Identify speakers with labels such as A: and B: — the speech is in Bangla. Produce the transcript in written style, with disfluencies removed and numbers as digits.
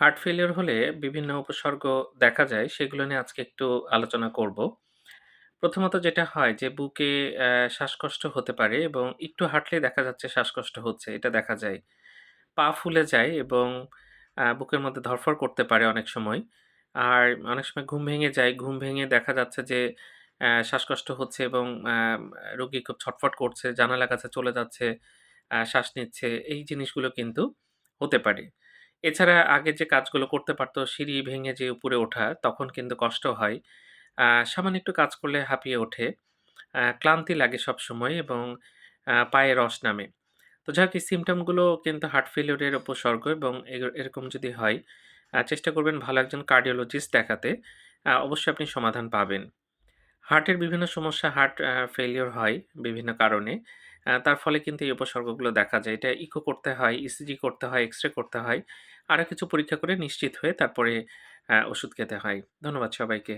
A: হার্ট ফেলিউর হলে বিভিন্ন উপসর্গ দেখা যায়, সেগুলো নিয়ে আজকে একটু আলোচনা করব। প্রথমত যেটা হয় যে বুকে শ্বাসকষ্ট হতে পারে এবং একটু হাঁটলেই দেখা যাচ্ছে শ্বাসকষ্ট হচ্ছে, এটা দেখা যায়। পা ফুলে যায় এবং বুকের মধ্যে ধড়ফড় করতে পারে অনেক সময়। আর অনেক সময় ঘুম ভেঙে যায়। ঘুম ভেঙে দেখা যাচ্ছে যে শ্বাসকষ্ট হচ্ছে এবং রোগী খুব ছটফট করছে, জানালার কাছে চলে যাচ্ছে, শ্বাস নিচ্ছে। এই জিনিসগুলো কিন্তু হতে পারে। এছাড়া আগে যে কাজগুলো করতে পারত, সিঁড়ি ভেঙে যে উপরে ওঠা, তখন কিন্তু কষ্ট হয়। সামান্য একটু কাজ করলে হাঁপিয়ে ওঠে। ক্লান্তি লাগে সবসময় এবং পায়ে রস নামে। তো যাই হোক, এই সিম্পটম গুলো কিন্তু হার্ট ফেইলিউর এর উপসর্গ এবং এরকম যদি হয়, চেষ্টা করবেন ভালো একজন কার্ডিওলজিস্ট দেখাতে। অবশ্যই আপনি সমাধান পাবেন। হার্টের বিভিন্ন সমস্যা, হার্ট ফেইলিউর হয় বিভিন্ন কারণে। তার ফলে কিন্তু এই উপসর্গগুলো দেখা যায়। এটা ইকো করতে হয়, ইসিজি করতে হয়, এক্স-রে করতে হয়। আরো কিছু পরীক্ষা করে নিশ্চিত হয়ে তারপরে ওষুধ খেতে হয়। ধন্যবাদ সবাইকে।